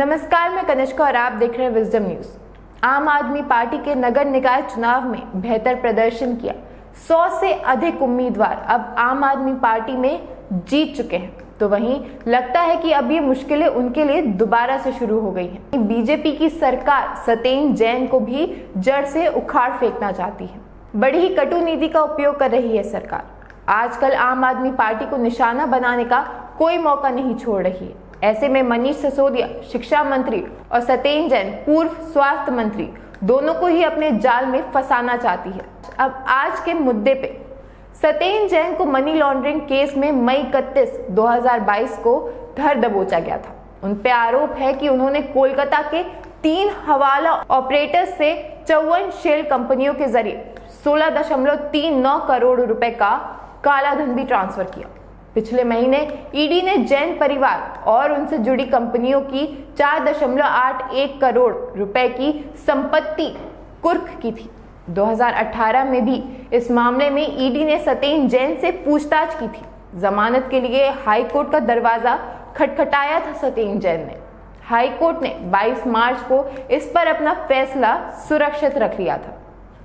नमस्कार, मैं कनिष्का और आप देख रहे हैं विजडम न्यूज। आम आदमी पार्टी के नगर निकाय चुनाव में बेहतर प्रदर्शन किया 100 से अधिक उम्मीदवार अब आम आदमी पार्टी में जीत चुके हैं, तो वहीं लगता है कि अब ये मुश्किलें उनके लिए दोबारा से शुरू हो गई हैं। बीजेपी की सरकार सतेन जैन को भी जड़ से उखाड़ फेंकना चाहती है। बड़ी ही कटु नीति का उपयोग कर रही है सरकार। आजकल आम आदमी पार्टी को निशाना बनाने का कोई मौका नहीं छोड़ रही है। ऐसे में मनीष सिसोदिया शिक्षा मंत्री और सतेन जैन पूर्व स्वास्थ्य मंत्री दोनों को ही अपने जाल में फंसाना चाहती है। अब आज के मुद्दे पे सतेन जैन को मनी लॉन्ड्रिंग केस में मई 31, 2022 को धर दबोचा गया था। उन पे आरोप है कि उन्होंने कोलकाता के 3 हवाला ऑपरेटर्स से 54 शेल कंपनियों के जरिए 16.39 करोड़ रुपए का काला धन भी ट्रांसफर किया। पिछले महीने ईडी ने जैन परिवार और उनसे जुड़ी कंपनियों की 4.81 करोड़ रुपए की संपत्ति कुर्क की थी। 2018 में भी इस मामले में ईडी ने सतेन जैन से पूछताछ की थी। जमानत के लिए हाई कोर्ट का दरवाजा खटखटाया था सतेन जैन ने। हाई कोर्ट ने 22 मार्च को इस पर अपना फैसला सुरक्षित रख लिया था।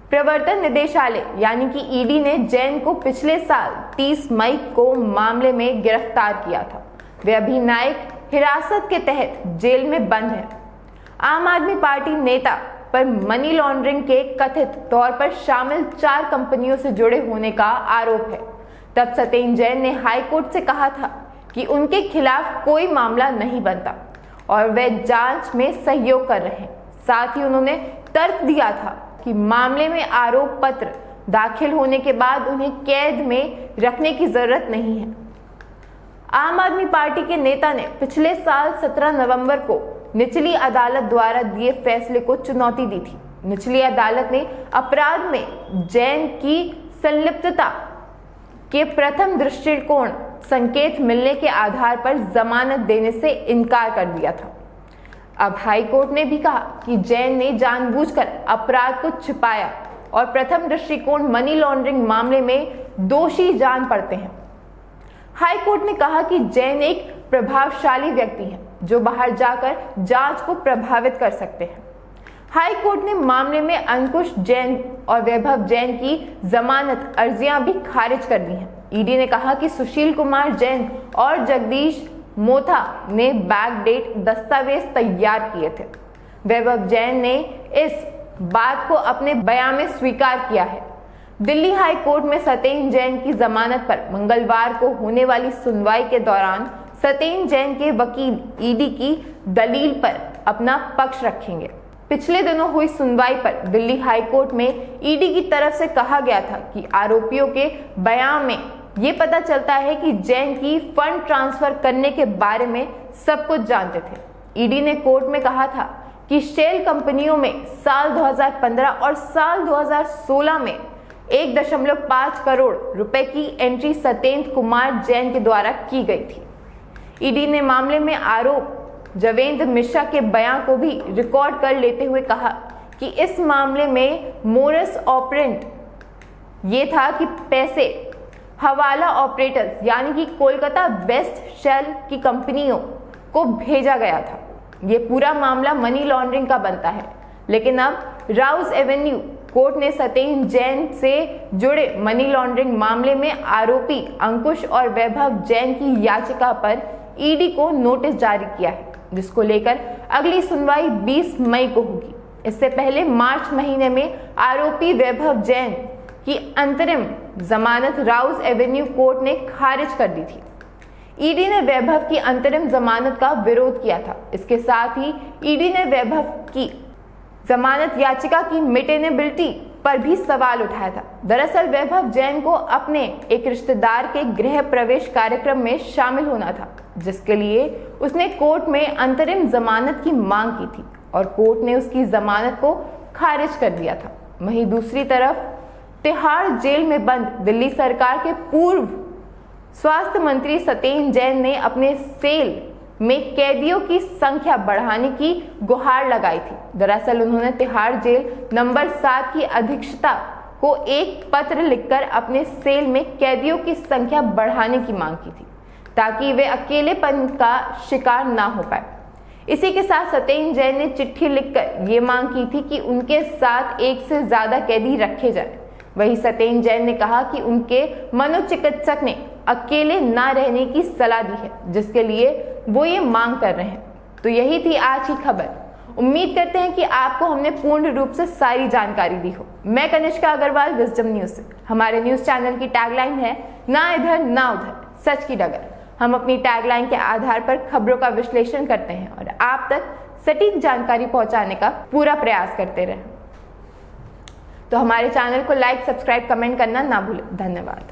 प्रवर्तन निदेशालय यानी कि ईडी ने जैन को पिछले साल 30 मई को मामले में गिरफ्तार किया था। वे अभी न्यायिक हिरासत के तहत जेल में बंद हैं। आम आदमी पार्टी नेता पर मनी लॉन्ड्रिंग के कथित तौर पर शामिल 4 कंपनियों से जुड़े होने का आरोप है। तब सतेन जैन ने हाई कोर्ट से कहा था कि उनके खिलाफ कोई मामला नहीं बनता और वे जांच में सहयोग कर रहे हैं। साथ ही उन्होंने तर्क दिया था कि मामले में आरोप पत्र दाखिल होने के बाद उन्हें कैद में रखने की जरूरत नहीं है। आम आदमी पार्टी के नेता ने पिछले साल 17 नवंबर को निचली अदालत द्वारा दिए फैसले को चुनौती दी थी। निचली अदालत ने अपराध में जैन की संलिप्तता के प्रथम दृष्टिकोण संकेत मिलने के आधार पर जमानत देने से इनकार कर दिया था। अब हाई कोर्ट ने भी कहा कि जैन ने जानबूझकर अपराध को छिपाया और प्रथम दृष्टिकोण मनी लॉन्ड्रिंग मामले में दोषी जान पड़ते हैं। हाई कोर्ट ने कहा कि जैन एक प्रभावशाली व्यक्ति हैं जो बाहर जाकर जांच को प्रभावित कर सकते हैं। हाई कोर्ट ने मामले में अंकुश जैन और वैभव जैन की जमानत अर्जियां भी खारिज कर दी हैं। ईडी ने कहा कि सुशील कुमार जैन और जगदीश मोथा ने बैकडेट दस्तावेज तैयार किए थे। वैभव जैन ने इस बात को अपने बयान में स्वीकार किया है। दिल्ली हाई कोर्ट में सतेन जैन की जमानत पर मंगलवार को होने वाली सुनवाई के दौरान सतेन जैन के वकील ईडी की दलील पर अपना पक्ष रखेंगे। पिछले दिनों हुई सुनवाई पर दिल्ली हाई कोर्ट में ईडी की तरफ से कहा गया था कि आरोपियों के बयान में ये पता चलता है कि जैन की फंड ट्रांसफर करने के बारे में सब कुछ जानते थे। ईडी ने कोर्ट में कहा था कि शेल कंपनियों में साल 2015 और साल 2016 में 1.5 करोड़ रुपए की एंट्री सतेन कुमार जैन के द्वारा की गई थी। ईडी ने मामले में आरोप जवेंद्र मिश्रा के बयान को भी रिकॉर्ड कर लेते हुए कहा कि इस मामले में मोरस ऑपरेंट ये था कि पैसे हवाला ऑपरेटर्स यानी कि कोलकाता बेस्ट शेल की कंपनियों को भेजा गया था। ये पूरा मामला मनी लॉन्ड्रिंग का बनता है। लेकिन अब राउज एवेन्यू कोर्ट ने सतेन जैन से जुड़े मनी लॉन्ड्रिंग मामले में आरोपी अंकुश और वैभव जैन की याचिका पर ईडी को नोटिस जारी किया है, जिसको लेकर अगली सुनवाई 20 मई को होगी। इससे पहले मार्च महीने में आरोपी वैभव जैन की अंतरिम जमानत राउज एवेन्यू कोर्ट ने खारिज कर दी थी। ईडी ने वैभव की अंतरिम जमानत का विरोध किया था। इसके साथ ही ईडी ने वैभव की जमानत याचिका की मेटेनेबिलिटी पर भी सवाल उठाया था। दरअसल वैभव जैन को अपने एक रिश्तेदार के गृह प्रवेश कार्यक्रम में शामिल होना था, जिसके लिए उसने कोर्ट में अंतरिम जमानत की मांग की थी और कोर्ट ने उसकी जमानत को खारिज कर दिया था। वहीं दूसरी तरफ तिहाड़ जेल में बंद दिल्ली सरकार के पूर्व स्वास्थ्य मंत्री सतेन जैन ने अपने सेल में कैदियों की संख्या बढ़ाने की गुहार लगाई थी। दरअसल उन्होंने तिहाड़ जेल नंबर 7 की अधीक्षता को एक पत्र लिखकर अपने सेल में कैदियों की संख्या बढ़ाने की मांग की थी, ताकि वे अकेलेपन का शिकार ना हो पाए। इसी के साथ सत्येंद्र जैन ने चिट्ठी लिखकर ये मांग की थी कि उनके साथ एक से ज्यादा कैदी रखे जाए। वहीं सत्येंद्र जैन ने कहा कि उनके मनोचिकित्सक ने अकेले ना रहने की सलाह दी है, जिसके लिए वो ये मांग कर रहे हैं। तो यही थी आज की खबर। उम्मीद करते हैं कि आपको हमने पूर्ण रूप से सारी जानकारी दी हो। मैं कनिष्का अग्रवाल, विजडम न्यूज से। हमारे न्यूज चैनल की टैगलाइन है, ना इधर ना उधर, सच की डगर। हम अपनी टैगलाइन के आधार पर खबरों का विश्लेषण करते हैं और आप तक सटीक जानकारी पहुंचाने का पूरा प्रयास करते रहे। तो हमारे चैनल को लाइक, सब्सक्राइब, कमेंट करना ना भूलें। धन्यवाद।